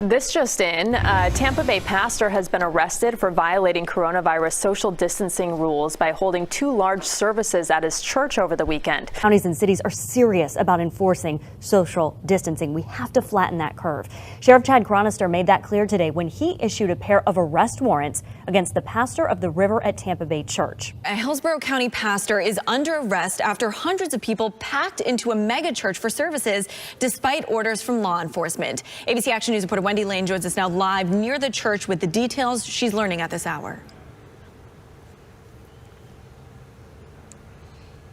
This just in, a Tampa Bay pastor has been arrested for violating coronavirus social distancing rules by holding two large services at his church over the weekend. Counties and cities are serious about enforcing social distancing. We have to flatten that curve. Sheriff Chad Chronister made that clear today when he issued a pair of arrest warrants against the pastor of the River at Tampa Bay Church. A Hillsborough County pastor is under arrest after hundreds of people packed into a mega church for services despite orders from law enforcement. ABC Action News reporter Wendy Lane joins us now live near the church with the details she's learning at this hour.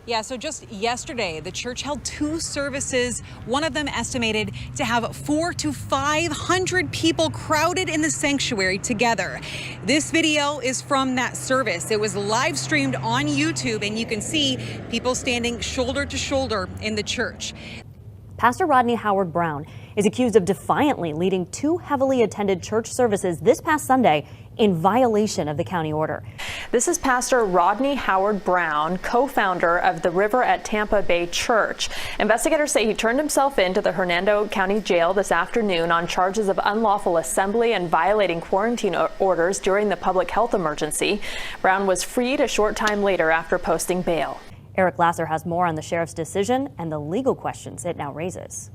Yeah, so just yesterday, the church held two services, one of them estimated to have 400 to 500 people crowded in the sanctuary together. This video is from that service. It was live streamed on YouTube, and you can see people standing shoulder to shoulder in the church. Pastor Rodney Howard-Browne is accused of defiantly leading two heavily attended church services this past Sunday in violation of the county order. This is Pastor Rodney Howard-Browne, co-founder of the River at Tampa Bay Church. Investigators say he turned himself into the Hernando County Jail this afternoon on charges of unlawful assembly and violating quarantine orders during the public health emergency. Brown was freed a short time later after posting bail. Eric Lasser has more on the sheriff's decision and the legal questions it now raises.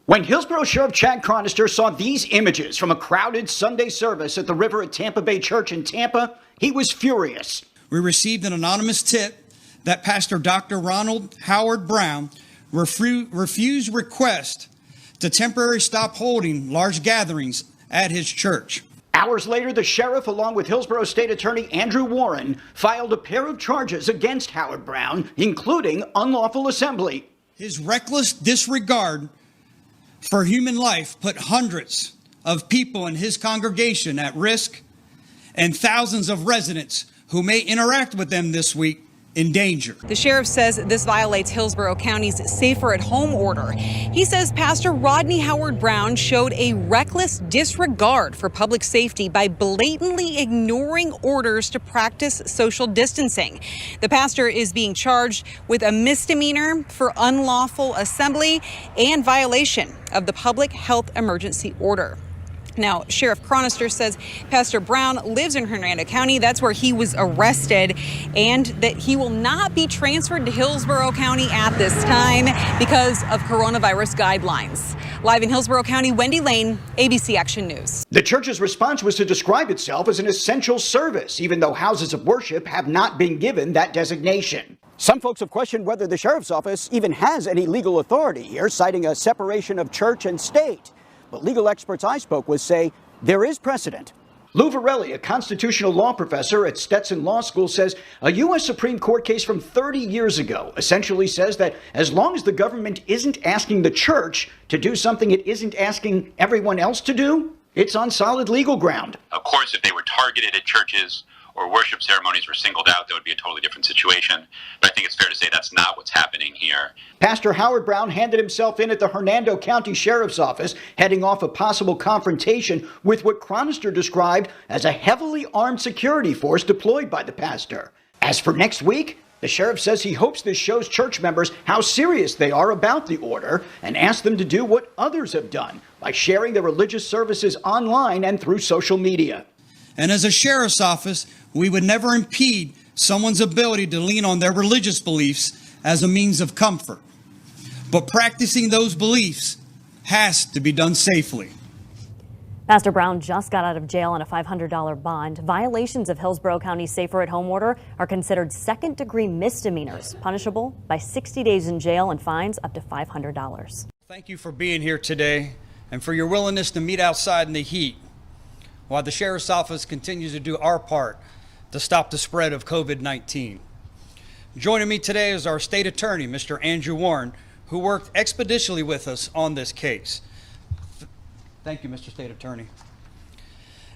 When Hillsborough Sheriff Chad Chronister saw these images from a crowded Sunday service at the River at Tampa Bay Church in Tampa, he was furious. We received an anonymous tip that Pastor Dr. Ronald Howard-Browne refused request to temporarily stop holding large gatherings at his church. Hours later, the sheriff, along with Hillsborough State Attorney Andrew Warren, filed a pair of charges against Howard-Browne, including unlawful assembly. His reckless disregard for human life put hundreds of people in his congregation at risk, and thousands of residents who may interact with them this week in danger. The sheriff says this violates Hillsborough County's Safer at Home order. He says Pastor Rodney Howard-Browne showed a reckless disregard for public safety by blatantly ignoring orders to practice social distancing. The pastor is being charged with a misdemeanor for unlawful assembly and violation of the public health emergency order. Now, Sheriff Chronister says Pastor Brown lives in Hernando County. That's where he was arrested, and that he will not be transferred to Hillsborough County at this time because of coronavirus guidelines. Live in Hillsborough County, Wendy Lane, ABC Action News. The church's response was to describe itself as an essential service, even though houses of worship have not been given that designation. Some folks have questioned whether the sheriff's office even has any legal authority here, citing a separation of church and state. But legal experts I spoke with say there is precedent. Lou Varelli, a constitutional law professor at Stetson Law School, says a U.S. Supreme Court case from 30 years ago essentially says that as long as the government isn't asking the church to do something it isn't asking everyone else to do, it's on solid legal ground. Of course, if they were targeted at churches or worship ceremonies were singled out, that would be a totally different situation. But I think it's fair to say that's not what's happening here. Pastor Howard-Browne handed himself in at the Hernando County Sheriff's Office, heading off a possible confrontation with what Chronister described as a heavily armed security force deployed by the pastor. As for next week, the sheriff says he hopes this shows church members how serious they are about the order and asks them to do what others have done by sharing their religious services online and through social media. And as a sheriff's office, we would never impede someone's ability to lean on their religious beliefs as a means of comfort. But practicing those beliefs has to be done safely. Pastor Brown just got out of jail on a $500 bond. Violations of Hillsborough County's Safer at Home order are considered second-degree misdemeanors, punishable by 60 days in jail and fines up to $500. Thank you for being here today and for your willingness to meet outside in the heat while the Sheriff's Office continues to do our part to stop the spread of COVID-19. Joining me today is our State Attorney, Mr. Andrew Warren, who worked expeditiously with us on this case. Thank you, Mr. State Attorney.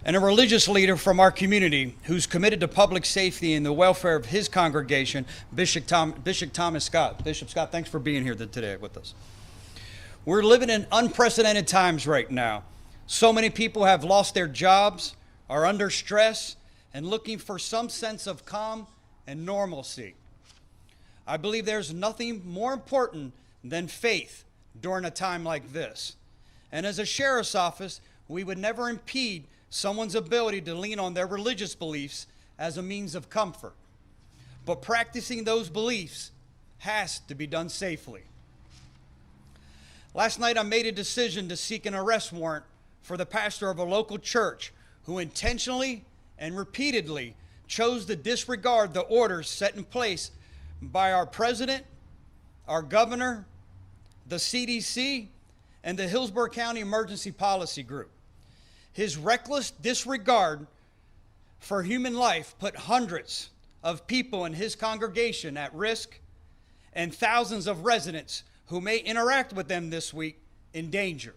And a religious leader from our community who's committed to public safety and the welfare of his congregation, Bishop Thomas Scott. Bishop Scott, thanks for being here today with us. We're living in unprecedented times right now. So many people have lost their jobs, are under stress, and looking for some sense of calm and normalcy. I believe there's nothing more important than faith during a time like this. And as a sheriff's office, we would never impede someone's ability to lean on their religious beliefs as a means of comfort. But practicing those beliefs has to be done safely. Last night, I made a decision to seek an arrest warrant for the pastor of a local church who intentionally and repeatedly chose to disregard the orders set in place by our president, our governor, the CDC, and the Hillsborough County Emergency Policy Group. His reckless disregard for human life put hundreds of people in his congregation at risk and thousands of residents who may interact with them this week in danger.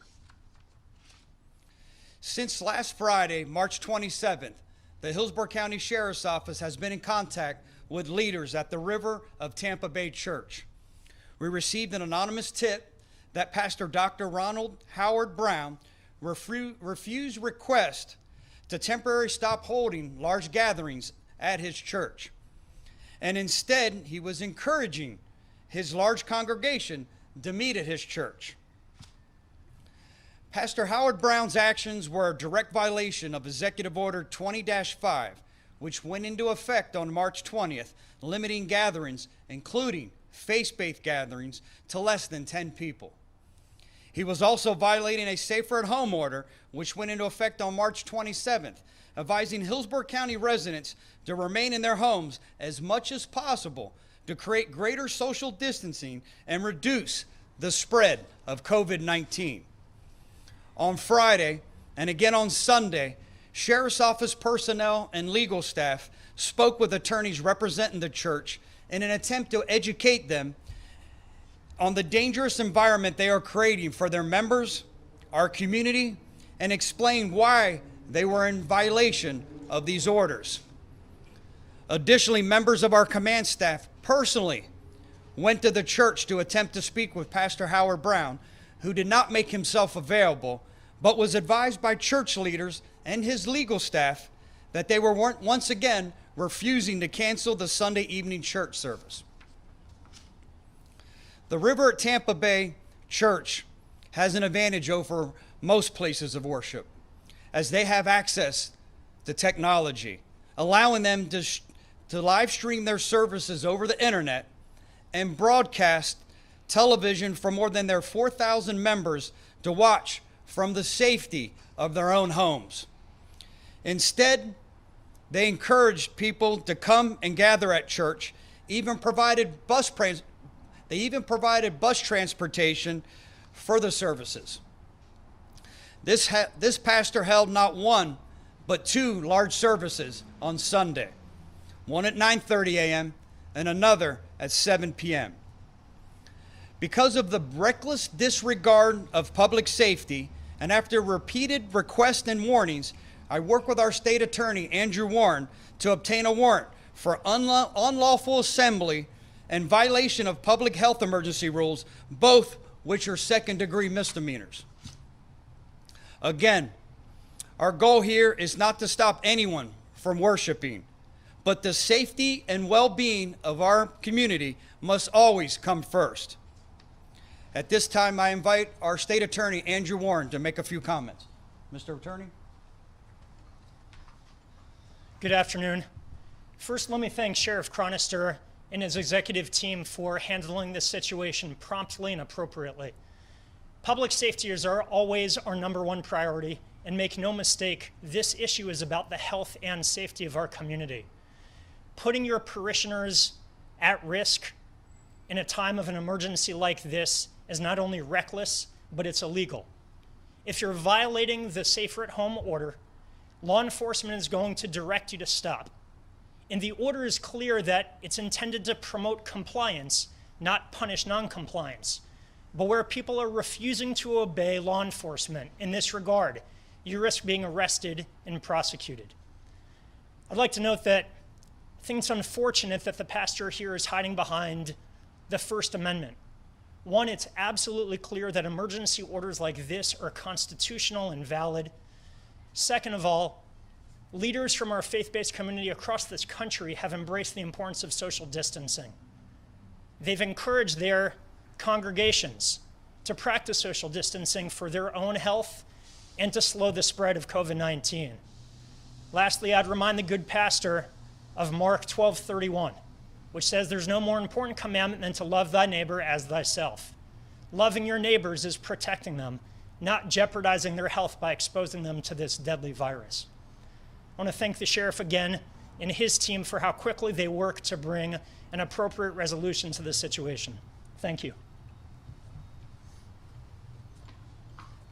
Since last Friday, March 27th, the Hillsborough County Sheriff's Office has been in contact with leaders at the River of Tampa Bay Church. We received an anonymous tip that Pastor Dr. Howard-Browne refused request to temporarily stop holding large gatherings at his church. And instead, he was encouraging his large congregation to meet at his church. Pastor Howard-Browne's actions were a direct violation of Executive Order 20-5, which went into effect on March 20th, limiting gatherings, including faith-based gatherings, to less than 10 people. He was also violating a safer-at-home order, which went into effect on March 27th, advising Hillsborough County residents to remain in their homes as much as possible to create greater social distancing and reduce the spread of COVID-19. On Friday, and again on Sunday, Sheriff's Office personnel and legal staff spoke with attorneys representing the church in an attempt to educate them on the dangerous environment they are creating for their members, our community, and explain why they were in violation of these orders. Additionally, members of our command staff personally went to the church to attempt to speak with Pastor Howard-Browne, who did not make himself available, but was advised by church leaders and his legal staff that they were once again refusing to cancel the Sunday evening church service. The River at Tampa Bay Church has an advantage over most places of worship, as they have access to technology, allowing them to live stream their services over the internet and broadcast television for more than their 4,000 members to watch from the safety of their own homes. Instead, they encouraged people to come and gather at church, even provided bus transportation for the services. This pastor held not one, but two large services on Sunday, one at 9:30 a.m. and another at 7 p.m. Because of the reckless disregard of public safety, and after repeated requests and warnings, I worked with our state attorney, Andrew Warren, to obtain a warrant for unlawful assembly and violation of public health emergency rules, both which are second-degree misdemeanors. Again, our goal here is not to stop anyone from worshiping, but the safety and well-being of our community must always come first. At this time, I invite our state attorney, Andrew Warren, to make a few comments. Mr. Attorney? Good afternoon. First, let me thank Sheriff Chronister and his executive team for handling this situation promptly and appropriately. Public safety is always our #1 priority, and make no mistake, this issue is about the health and safety of our community. Putting your parishioners at risk in a time of an emergency like this is not only reckless, but it's illegal. If you're violating the safer-at-home order, law enforcement is going to direct you to stop. And the order is clear that it's intended to promote compliance, not punish non-compliance. But where people are refusing to obey law enforcement in this regard, you risk being arrested and prosecuted. I'd like to note that I think it's unfortunate that the pastor here is hiding behind the First Amendment. One, it's absolutely clear that emergency orders like this are constitutional and valid. Second of all, leaders from our faith-based community across this country have embraced the importance of social distancing. They've encouraged their congregations to practice social distancing for their own health and to slow the spread of COVID-19. Lastly, I'd remind the good pastor of Mark 12:31, which says there's no more important commandment than to love thy neighbor as thyself. Loving your neighbors is protecting them, not jeopardizing their health by exposing them to this deadly virus. I want to thank the sheriff again and his team for how quickly they work to bring an appropriate resolution to this situation. Thank you.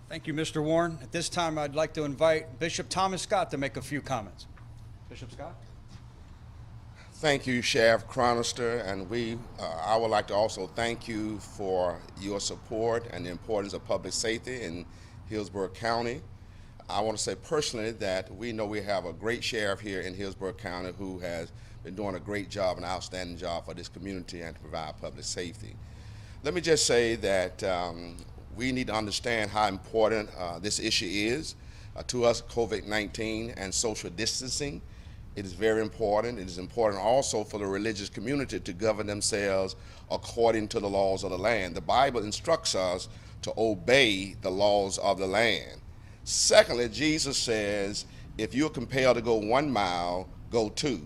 Thank you, Mr. Warren. At this time, I'd like to invite Bishop Thomas Scott to make a few comments. Bishop Scott? Thank you, Sheriff Chronister, and I would like to also thank you for your support and the importance of public safety in Hillsborough County. I want to say personally that we know we have a great sheriff here in Hillsborough County who has been doing a great job, an outstanding job for this community and to provide public safety. Let me just say that we need to understand how important this issue is to us, COVID-19 and social distancing. It is very important. It is important also for the religious community to govern themselves according to the laws of the land. The Bible instructs us to obey the laws of the land. Secondly, Jesus says, if you're compelled to go 1 mile, go 2.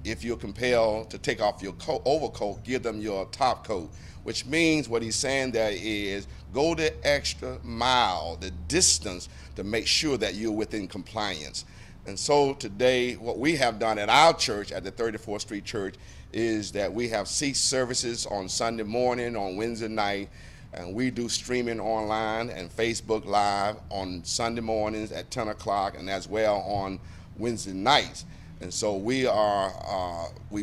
If you're compelled to take off your overcoat, give them your top coat, which means what he's saying there is go the extra mile, the distance, to make sure that you're within compliance. And so today, what we have done at our church, at the 34th Street Church, is that we have ceased services on Sunday morning, on Wednesday night, and we do streaming online and Facebook Live on Sunday mornings at 10 o'clock and as well on Wednesday nights. And so we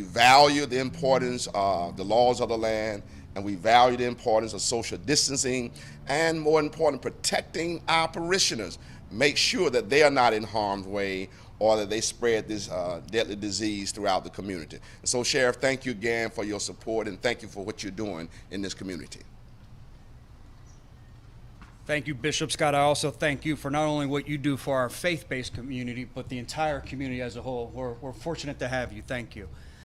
value the importance of the laws of the land, and we value the importance of social distancing, and more important, protecting our parishioners. Make sure that they are not in harm's way or that they spread this deadly disease throughout the community. And so, Sheriff, thank you again for your support, and thank you for what you're doing in this community. Thank you, Bishop Scott. I also thank you for not only what you do for our faith-based community, but the entire community as a whole. We're fortunate to have you. Thank you.